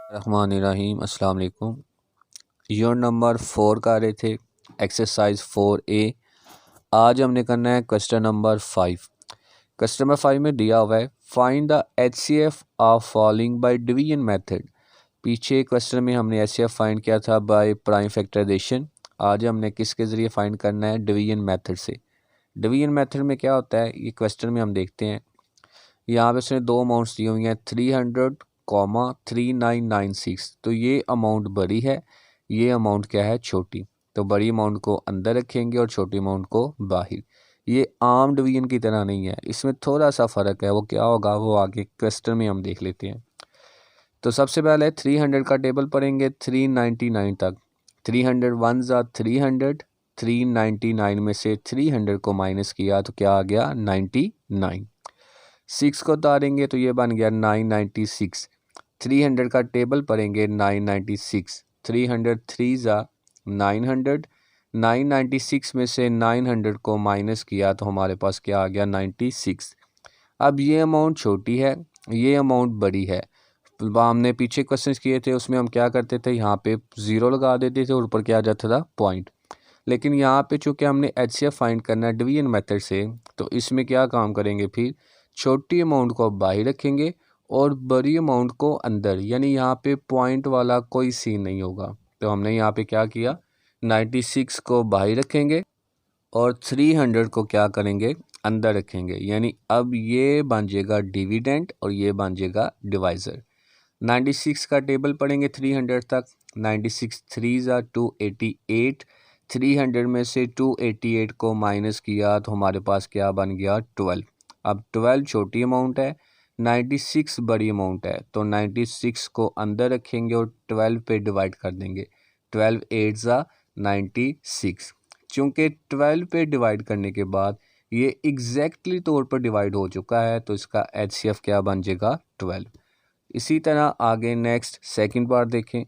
रहमानिर्रहीम। अस्सलाम वालेकुम। Unit number 4 कर रहे थे, एक्सरसाइज 4A। आज हमने करना है क्वेश्चन नंबर 5। क्वेश्चन नंबर 5 में दिया हुआ है find the HCF of following by division method. पीछे क्वेश्चन में हमने HCF फाइंड किया था बाय प्राइम फैक्टराइजेशन। आज हमने किसके ज़रिए फाइंड करना है? डिवीजन मेथड से। डिवीजन मेथड में क्या होता है ये क्वेश्चन में हम देखते हैं। यहाँ पे उसने दो अमाउंट्स दी हुई हैं 300 3996। तो ये अमाउंट बड़ी है, ये अमाउंट क्या है? छोटी। तो बड़ी अमाउंट को अंदर रखेंगे और छोटी अमाउंट को बाहर। ये आम डिवीजन की तरह नहीं है, इसमें थोड़ा सा फ़र्क है। वो क्या होगा वो आगे क्वेश्चन में हम देख लेते हैं। तो सबसे पहले 300 का टेबल पढ़ेंगे 399 तक। 300 वन ज़ा 300, 399 में से 300 को माइनस किया तो क्या आ गया? 99। 6 को उतारेंगे तो ये बन गया 996। 300 का टेबल पढ़ेंगे 996। 300 थ्री ज़ा 900, 996 में से 900 को माइनस किया तो हमारे पास क्या आ गया? 96। अब ये अमाउंट छोटी है, ये अमाउंट बड़ी है। हमने पीछे क्वेश्चन किए थे उसमें हम क्या करते थे, यहाँ पे ज़ीरो लगा देते थे और ऊपर क्या आ जाता था? पॉइंट। लेकिन यहाँ पे चूँकि हमने HCF फाइंड करना है डिवीजन मेथड से, तो इसमें क्या काम करेंगे? फिर छोटी अमाउंट को बाहर रखेंगे और बड़ी अमाउंट को अंदर, यानी यहाँ पे पॉइंट वाला कोई सीन नहीं होगा। तो हमने यहाँ पे क्या किया, 96 को बाहर रखेंगे और 300 को क्या करेंगे? अंदर रखेंगे। यानी अब ये बन जाएगा डिविडेंड और ये बन जाएगा डिवाइज़र। 96 का टेबल पढ़ेंगे 300 तक। 96 थ्री ज़ा 288। 300 में से 288 को माइनस किया तो हमारे पास क्या बन गया? 12। अब 12 छोटी अमाउंट है, 96 बड़ी अमाउंट है। तो 96 को अंदर रखेंगे और 12 पे डिवाइड कर देंगे। 12 8 ज़ा 96। चूँकि 12 पे डिवाइड करने के बाद ये एग्जैक्टली तौर पर डिवाइड हो चुका है, तो इसका HCF क्या बन जाएगा? 12। इसी तरह आगे नेक्स्ट सेकंड पार्ट देखें।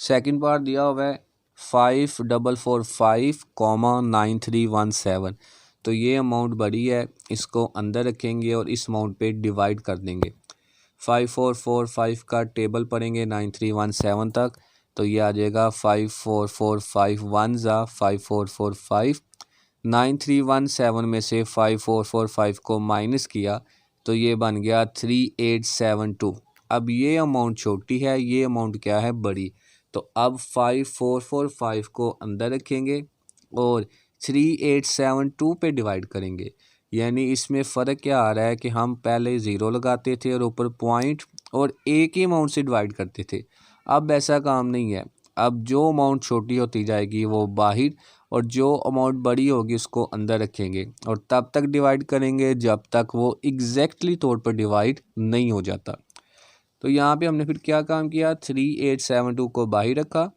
सेकंड पार्ट दिया हुआ है 5445,9317। तो ये अमाउंट बड़ी है, इसको अंदर रखेंगे और इस अमाउंट पे डिवाइड कर देंगे। 5445 का टेबल पढ़ेंगे 9317 तक। तो ये आ जाएगा 54451 ज़ा 5445। 9317 में से 5445 को माइनस किया तो ये बन गया 3872। अब ये अमाउंट छोटी है, ये अमाउंट क्या है? बड़ी। तो अब 5445 को अंदर रखेंगे और 3872 पे डिवाइड करेंगे। यानी इसमें फ़र्क क्या आ रहा है कि हम पहले ज़ीरो लगाते थे और ऊपर पॉइंट और एक ही अमाउंट से डिवाइड करते थे। अब ऐसा काम नहीं है। अब जो अमाउंट छोटी होती जाएगी वो बाहर और जो अमाउंट बड़ी होगी उसको अंदर रखेंगे और तब तक डिवाइड करेंगे जब तक वो एग्जैक्टली तौर पर डिवाइड नहीं हो जाता। तो यहाँ पे हमने फिर क्या काम किया, 3872 को बाहर रखा,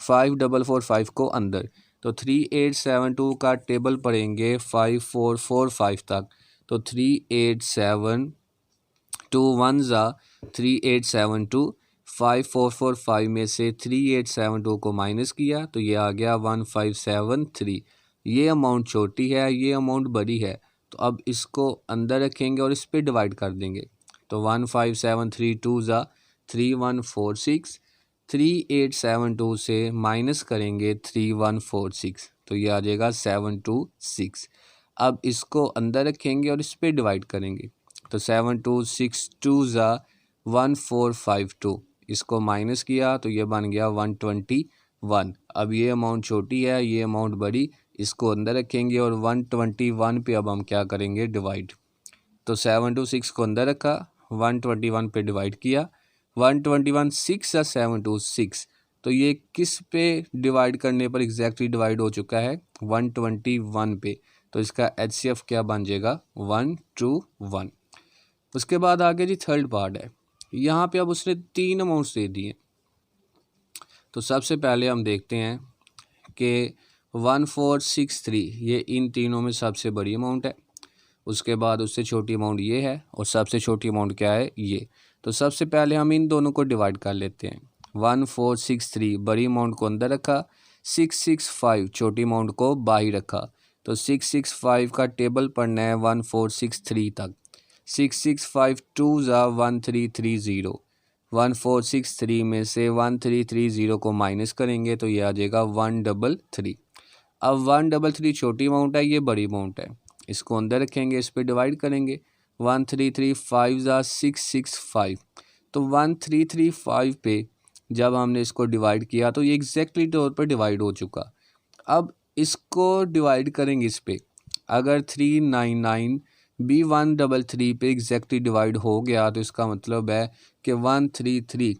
5445 को अंदर। तो 3872 का टेबल पढ़ेंगे 5445 तक। तो 3872 वन ज़ा 3872। 5445 में से 3872 को माइनस किया तो ये आ गया 1573। ये अमाउंट छोटी है, ये अमाउंट बड़ी है। तो अब इसको अंदर रखेंगे और इस पर डिवाइड कर देंगे। तो 15732 ज़ा 3146। 3872 से माइनस करेंगे 3146 तो ये आ जाएगा 726। अब इसको अंदर रखेंगे और इस पर डिवाइड करेंगे। तो 7262 ज़ा 1452। इसको माइनस किया तो ये बन गया 121। अब ये अमाउंट छोटी है, ये अमाउंट बड़ी। इसको अंदर रखेंगे और 121 पे अब हम क्या करेंगे? डिवाइड। तो 726 को अंदर रखा, 121 पे डिवाइड किया। 121 6 या 726। तो ये किस पे डिवाइड करने पर एग्जैक्टली डिवाइड हो चुका है? 121 पे। तो इसका HCF क्या बन जाएगा? 121। उसके बाद आगे जी थर्ड पार्ट है। यहाँ पे अब उसने तीन अमाउंट्स दे दिए। तो सबसे पहले हम देखते हैं कि 1463 ये इन तीनों में सबसे बड़ी अमाउंट है। उसके बाद उससे छोटी अमाउंट ये है और सबसे छोटी अमाउंट क्या है? ये। तो सबसे पहले हम इन दोनों को डिवाइड कर लेते हैं। 1463 बड़ी अमाउंट को अंदर रखा, 665 छोटी अमाउंट को बाहर रखा। तो 665 का टेबल पढ़ना है 1463 तक। 665 2 ज़ा 1330। 1463 में से 1330 को माइनस करेंगे तो ये आ जाएगा 133। अब 133 छोटी अमाउंट है, ये बड़ी अमाउंट है, इसको अंदर रखेंगे, इस पर डिवाइड करेंगे। 1335 ज़ा 665, तो 1335 पे जब हमने इसको डिवाइड किया तो ये एग्जैक्टली तौर पर डिवाइड हो चुका। अब इसको डिवाइड करेंगे इस पे, अगर 399 भी 133 पे एग्जैक्टली डिवाइड हो गया तो इसका मतलब है कि 133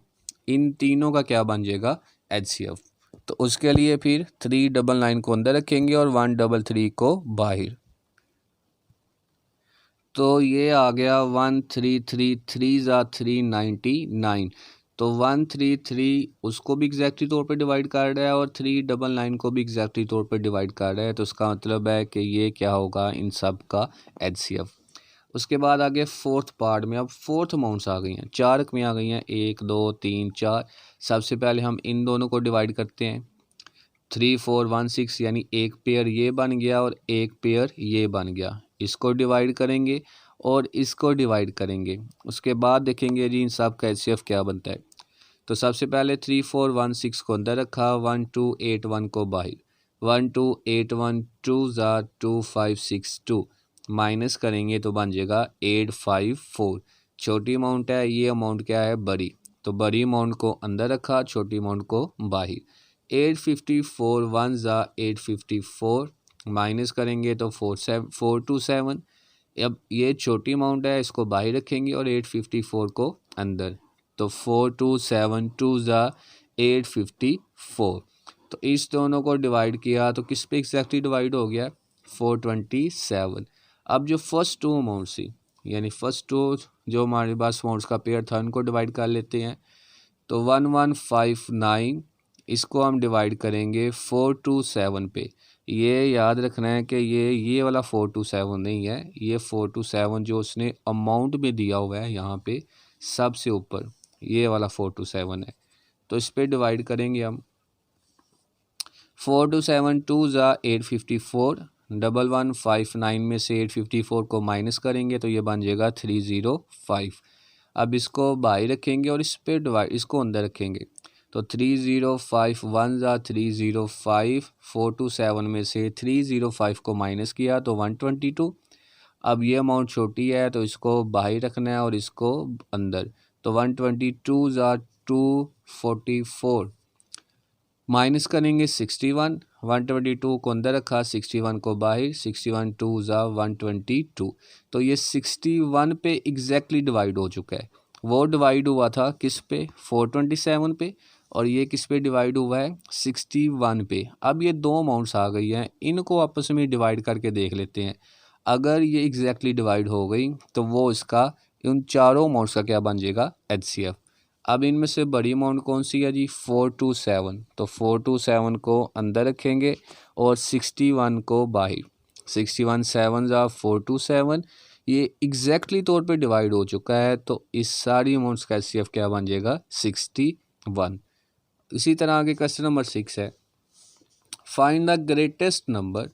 इन तीनों का क्या बन जाएगा, HCF। तो उसके लिए फिर 399 को अंदर रखेंगे और 133 को बाहर। तो ये आ गया 1333 ज़ा 399। तो 133 उसको भी एग्जैक्टली तौर पे डिवाइड कर रहा है और 399 को भी एग्जैक्टली तौर पे डिवाइड कर रहा है। तो उसका मतलब है कि ये क्या होगा, इन सब का HCF। उसके बाद आगे फोर्थ पार्ट में अब फोर्थ अमाउंट्स आ गई हैं, 4 रकमें आ गई हैं, 1 2 3 4। सबसे पहले हम इन दोनों को डिवाइड करते हैं, 3416 यानी एक पेयर ये बन गया और एक पेयर ये बन गया, इसको डिवाइड करेंगे और इसको डिवाइड करेंगे। उसके बाद देखेंगे जी इन सब का HCF क्या बनता है। तो सबसे पहले 3416 को अंदर रखा, 1281 को बाहर, 1281 2 ज़ा 2562 माइनस करेंगे तो बन जाएगा 854। छोटी अमाउंट है, ये अमाउंट क्या है, बड़ी, तो बड़ी अमाउंट को अंदर रखा, छोटी अमाउंट को बाहर। 854 1 ज़ा 854 माइनस करेंगे तो 427। अब ये छोटी अमाउंट है, इसको बाहर रखेंगे और 854 को अंदर, तो 4272 2 ज़ा 854। तो इस दोनों को डिवाइड किया तो किस पे एग्जैक्टली डिवाइड हो गया, 427। अब जो फर्स्ट टू अमाउंट थी, यानी फर्स्ट टू जो हमारे पास अमाउंट्स का पेयर था उनको डिवाइड कर लेते हैं। तो 1159 इसको हम डिवाइड करेंगे 427 पे। ये याद रखना है कि ये वाला 427 नहीं है, ये 427 जो उसने अमाउंट में दिया हुआ है यहाँ पे सबसे ऊपर, ये वाला 427 है। तो इस पे डिवाइड करेंगे हम, 427 2 ज़ा 854, 1159 में से 854 को माइनस करेंगे तो ये बन जाएगा 305। अब इसको बाहर रखेंगे और इस पे डिवाइड, इसको अंदर रखेंगे, तो 305 1 ज़ा 305, 427 में से 305 को माइनस किया तो 122। अब ये अमाउंट छोटी है तो इसको बाहर रखना है और इसको अंदर, तो 122 ज़ा 244 माइनस करेंगे 61, 122 को अंदर रखा, 61 को बाहर, 61 2 ज़ा 122। तो ये 61 पे एग्जैक्टली डिवाइड हो चुका है। वो डिवाइड हुआ था किस पे, 427 पे, और ये किस पे डिवाइड हुआ है, 61 पे। अब ये दो अमाउंट्स आ गई हैं, इनको आपस में डिवाइड करके देख लेते हैं। अगर ये एग्जैक्टली डिवाइड हो गई तो वो इसका, उन चारों अमाउंट्स का क्या बन जाएगा, HCF। अब इनमें से बड़ी अमाउंट कौन सी है जी, 427। तो 427 को अंदर रखेंगे और 61 को बाहर, 61 7 ज़ा 427। ये एग्जैक्टली तौर पे डिवाइड हो चुका है, तो इस सारी अमाउंट्स का HCF क्या बन जाएगा, 61। इसी तरह आगे क्वेश्चन नंबर 6 है, फाइंड द ग्रेटेस्ट नंबर।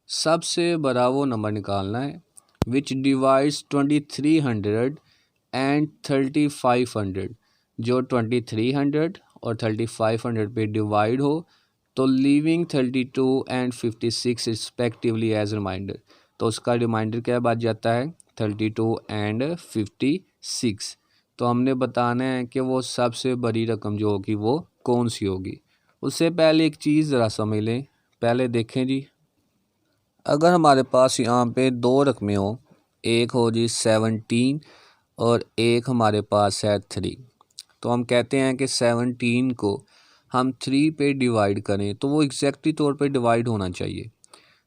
सबसे बड़ा वो नंबर निकालना है विच डिवाइड्स 2300 एंड 3500, जो 2300 और 3500 पे डिवाइड हो, तो leaving 32 and 56 respectively as reminder. तो उसका रिमाइंडर क्या बच जाता है, 32 एंड 56। तो हमने बताना है कि वो सबसे बड़ी रकम जो होगी वो कौन सी होगी। उससे पहले एक चीज़ ज़रा समझ लें, पहले देखें जी, अगर हमारे पास यहाँ पे दो रकमें हो, एक हो जी 17 और एक हमारे पास है 3, तो हम कहते हैं कि 17 को हम 3 पे डिवाइड करें तो वो एग्जैक्टली तौर पे डिवाइड होना चाहिए।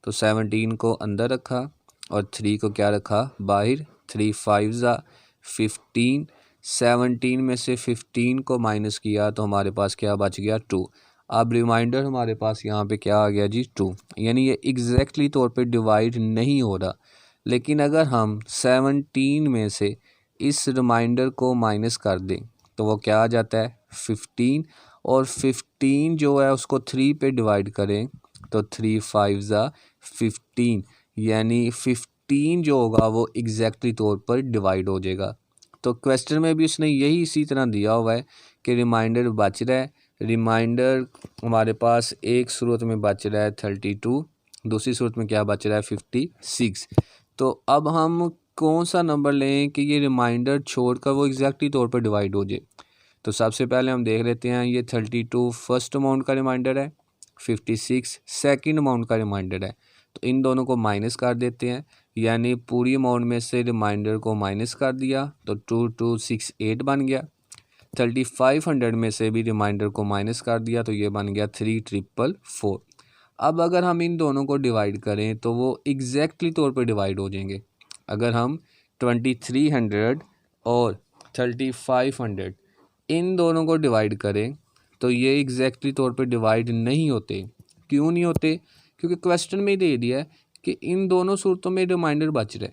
तो 17 को अंदर रखा और 3 को क्या रखा, बाहर, 3 5 ज़ा 15, 17 में से 15 को माइनस किया तो हमारे पास क्या बच गया, 2। अब रिमाइंडर हमारे पास यहाँ पे क्या आ गया जी, 2। यानी ये एग्जैक्टली तौर पे डिवाइड नहीं हो रहा। लेकिन अगर हम 17 में से इस रिमाइंडर को माइनस कर दें तो वो क्या आ जाता है, 15, और 15 जो है उसको 3 पे डिवाइड करें तो 3 5 ज़ा 15, यानी 15 जो होगा वो एग्जैक्टली तौर पर डिवाइड हो जाएगा। तो क्वेश्चन में भी उसने यही इसी तरह दिया हुआ है कि रिमाइंडर बच रहा है। रिमाइंडर हमारे पास एक सूरत में बच रहा है 32, दूसरी सूरत में क्या बच रहा है 56। तो अब हम कौन सा नंबर लें कि ये रिमाइंडर छोड़कर वो एग्जैक्टली तौर पर डिवाइड हो जाए। तो सबसे पहले हम देख लेते हैं, ये 32 फर्स्ट अमाउंट का रिमाइंडर है, 56 सेकंड अमाउंट का रिमाइंडर है। तो इन दोनों को माइनस कर देते हैं, यानी पूरी अमाउंट में से रिमाइंडर को माइनस कर दिया तो 2268 बन गया। 3500 में से भी रिमाइंडर को माइनस कर दिया तो ये बन गया 3444। अब अगर हम इन दोनों को डिवाइड करें तो वो एग्जैक्टली तौर पर डिवाइड हो जाएंगे। अगर हम 2300 और 3500 इन दोनों को डिवाइड करें तो ये एग्जैक्टली तौर पे डिवाइड नहीं होते। क्यों नहीं होते? क्योंकि क्वेश्चन में ही दे दिया है कि इन दोनों सूरतों में रिमाइंडर बच रहे।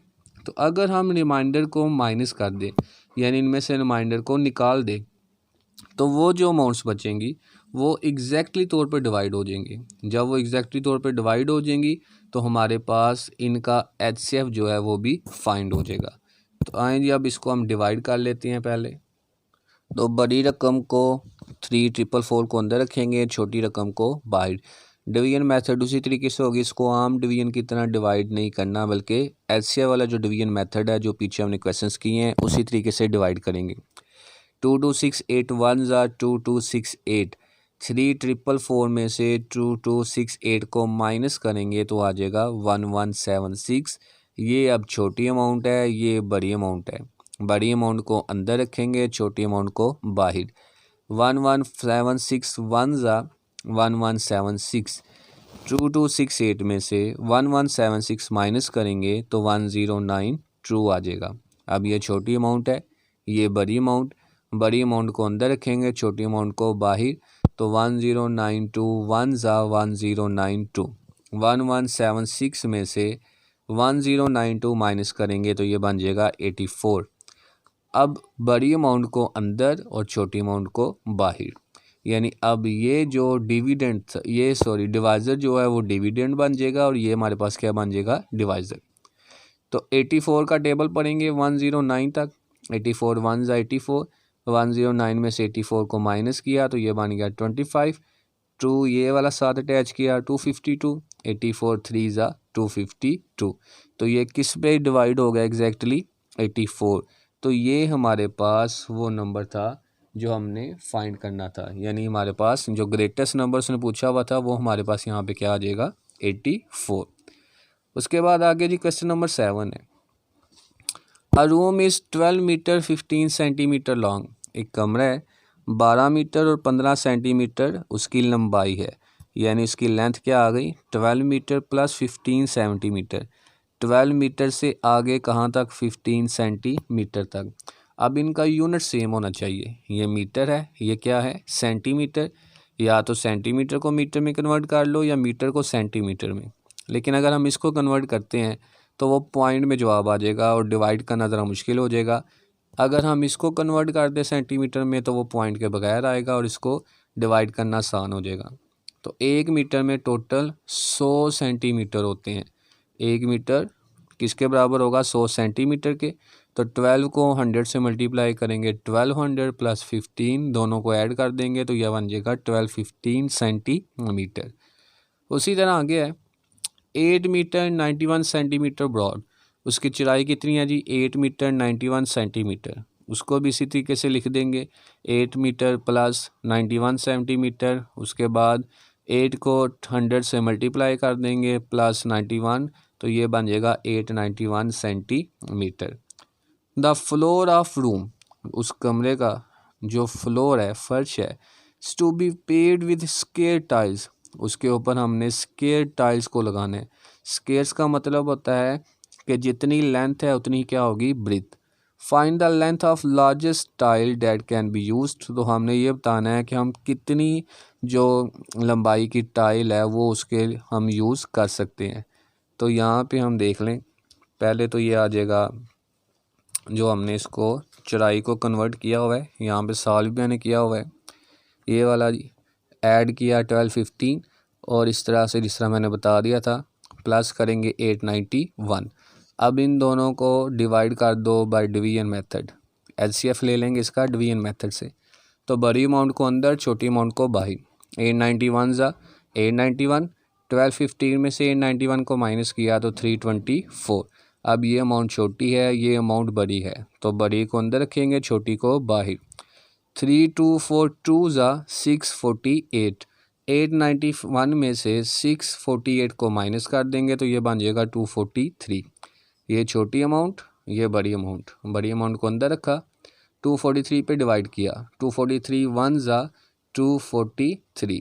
तो अगर हम रिमाइंडर को माइनस कर दें, यानी इनमें से रिमाइंडर को निकाल दें, तो वो जो अमाउंट्स बचेंगी वो एग्जैक्टली तौर पे डिवाइड हो जाएंगी। जब वो एग्जैक्टली तौर पे डिवाइड हो जाएंगी तो हमारे पास इनका HCF जो है वो भी फाइंड हो जाएगा। तो आए जी, अब इसको हम डिवाइड कर लेते हैं पहले। तो बड़ी रकम को 3444 को अंदर रखेंगे, छोटी रकम को बाहर। डिवीजन मेथड उसी तरीके से होगी, इसको आम डिवीजन की तरह डिवाइड नहीं करना, बल्कि HCF वाला जो डिवीजन मेथड है जो पीछे हमने क्वेश्चंस किए हैं उसी तरीके से डिवाइड करेंगे। 2268 1 ज़ा 2268, 3444 में से 2268 को माइनस करेंगे तो आ जाएगा 1176। ये अब छोटी अमाउंट है, ये बड़ी अमाउंट है। बड़ी अमाउंट को अंदर रखेंगे, छोटी अमाउंट को बाहर। 1176 1 ज़ा 1176, 2268 में से 1176 माइनस करेंगे तो 109 ट्रू आ जाएगा। अब ये छोटी अमाउंट है, ये बड़ी अमाउंट। बड़ी अमाउंट को अंदर रखेंगे, छोटी अमाउंट को बाहर। तो 1092 1 ज़ा 1092, 1176 में से 1092 माइनस करेंगे तो ये बन जाएगा 84। अब बड़ी अमाउंट को अंदर और छोटी अमाउंट को बाहर, यानी अब ये जो डिविडेंड डिवाइज़र जो है वो डिविडेंड बन जाएगा और ये हमारे पास क्या बन जाएगा, डिवाइज़र। तो 84 का टेबल पढ़ेंगे 109 तक। 84 1 ज़ा 84, 109 में से 84 को माइनस किया तो ये बन गया 25। टू ये वाला साथ अटैच किया 252, 84 3 ज़ा 252। तो ये किस पे डिवाइड हो गया एग्जैक्टली 84। तो ये हमारे पास वो नंबर था जो हमने फाइंड करना था, यानी हमारे पास जो ग्रेटेस्ट नंबर उसने पूछा हुआ था वो हमारे पास यहाँ पे क्या आ जाएगा 84। उसके बाद आगे जी क्वेश्चन नंबर 7 है। A room is 12 metre 15 centimetre long. एक कमरा है, 12 मीटर और 15 सेंटीमीटर उसकी लंबाई है, यानी इसकी लेंथ क्या आ गई 12 मीटर प्लस 15 सेंटीमीटर। 12 मीटर से आगे कहाँ तक 15 सेंटीमीटर तक। अब इनका यूनिट सेम होना चाहिए, ये मीटर है, ये क्या है सेंटीमीटर। या तो सेंटीमीटर को मीटर में कन्वर्ट कर लो या मीटर को सेंटीमीटर में। लेकिन अगर हम इसको कन्वर्ट करते हैं तो वो पॉइंट में जवाब आ जाएगा और डिवाइड करना ज़रा मुश्किल हो जाएगा। अगर हम इसको कन्वर्ट कर दें सेंटीमीटर में तो वो पॉइंट के बगैर आएगा और इसको डिवाइड करना आसान हो जाएगा। तो 1 मीटर में टोटल 100 सेंटीमीटर होते हैं। 1 मीटर किसके बराबर होगा 100 सेंटीमीटर के। तो 12 को 100 से मल्टीप्लाई करेंगे, 1200 प्लस 15 दोनों को ऐड कर देंगे तो यह बन जाएगा 1215 सेंटीमीटर। उसी तरह आगे है 8 मीटर 91 सेंटीमीटर ब्रॉड। उसकी चौड़ाई कितनी है जी 8 मीटर 91 सेंटीमीटर। उसको भी इसी तरीके से लिख देंगे 8 मीटर प्लस 91 सेंटीमीटर। उसके बाद 8 को 100 से मल्टीप्लाई कर देंगे प्लस 91 तो ये बन जाएगा 891 centimetre. The floor of room, उस कमरे का जो फ्लोर है फर्श है, to be paid with square tiles, उसके ऊपर हमने स्क्वायर टाइल्स को लगाना है। स्क्वायर्स का मतलब होता है कि जितनी लेंथ है उतनी क्या होगी breadth. Find the length of largest tile that can be used, तो हमने ये बताना है कि हम कितनी जो लंबाई की टाइल है वो उसके हम यूज़ कर सकते हैं। तो यहाँ पे हम देख लें, पहले तो ये आ जाएगा जो हमने इसको चौड़ाई को कन्वर्ट किया हुआ है, यहाँ पे सॉल्व भी मैंने किया हुआ है, ये वाला ऐड किया 1215 और इस तरह से जिस तरह मैंने बता दिया था प्लस करेंगे 891। अब इन दोनों को डिवाइड कर दो बाय डिवीजन मेथड। HCF ले लेंगे इसका डिवीजन मेथड से। तो बड़ी अमाउंट को अंदर, छोटी अमाउंट को बाहर। 891 ज़ा 891, 1215 में से 891 को माइनस किया तो 324। अब ये अमाउंट छोटी है, ये अमाउंट बड़ी है, तो बड़ी को अंदर रखेंगे, छोटी को बाहर। 3242 ज़ा 648, 891 में से 648 को माइनस कर देंगे तो ये बन जाएगा 243। ये छोटी अमाउंट, ये बड़ी अमाउंट। बड़ी अमाउंट को अंदर रखा, 243 पे डिवाइड किया, 243 1 ज़ा 243,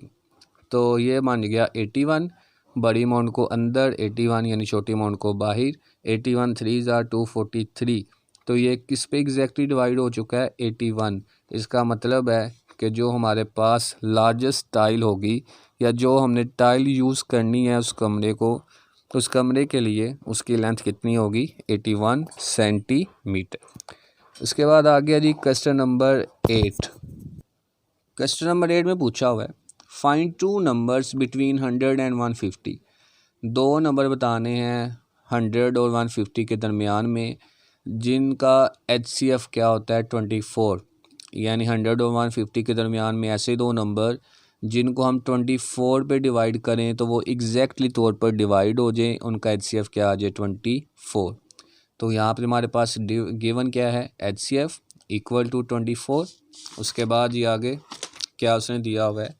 तो ये बन गया 81। बड़ी अमाउंट को अंदर, 81 यानी छोटी अमाउंट को बाहर। 81 3 ज़ा 243, तो ये किस पे एग्जैक्टली डिवाइड हो चुका है, 81। इसका मतलब है कि जो हमारे पास लार्जेस्ट टाइल होगी या जो हमने टाइल यूज़ करनी है उस कमरे के लिए उसकी लेंथ कितनी होगी, 81 सेंटीमीटर। उसके बाद आ गया जी क्वेश्चन नंबर 8। क्वेश्चन नंबर 8 में पूछा हुआ है फाइंड 2 नंबर्स बिटवीन 100 एंड 150। दो नंबर बताने हैं 100 और 150 के दरमियान में, जिनका HCF क्या होता है 24। यानी 100 और 150 के दरमियान में ऐसे दो नंबर जिनको हम 24 पे डिवाइड करें तो वो एग्जैक्टली तौर पर डिवाइड हो जाए, उनका HCF क्या आ जाए 24। तो यहाँ पर हमारे पास गिवन क्या है, HCF इक्वल टू 24। उसके बाद ये आगे क्या उसने दिया हुआ है,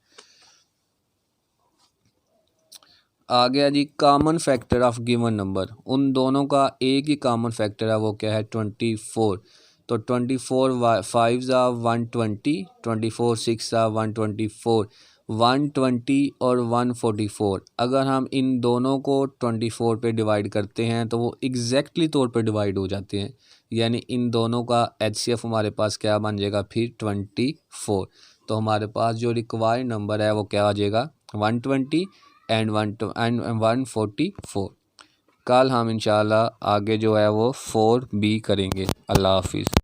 आ गया जी common factor of given number. उन दोनों का एक ही कॉमन फैक्टर है, वो क्या है 24। तो 24 5 ज़ा 120, 24 6 ज़ा 124, 120 और 144। अगर हम इन दोनों को 24 पे डिवाइड करते हैं तो वो एग्जैक्टली तौर पे डिवाइड हो जाते हैं, यानी इन दोनों का HCF हमारे पास क्या बन जाएगा फिर 24। तो हमारे पास जो रिक्वायर्ड नंबर है वो क्या आ जाएगा 120 एंड 144। कल हम इंशाल्लाह आगे जो है वो 4B करेंगे। अल्लाह हाफिज़।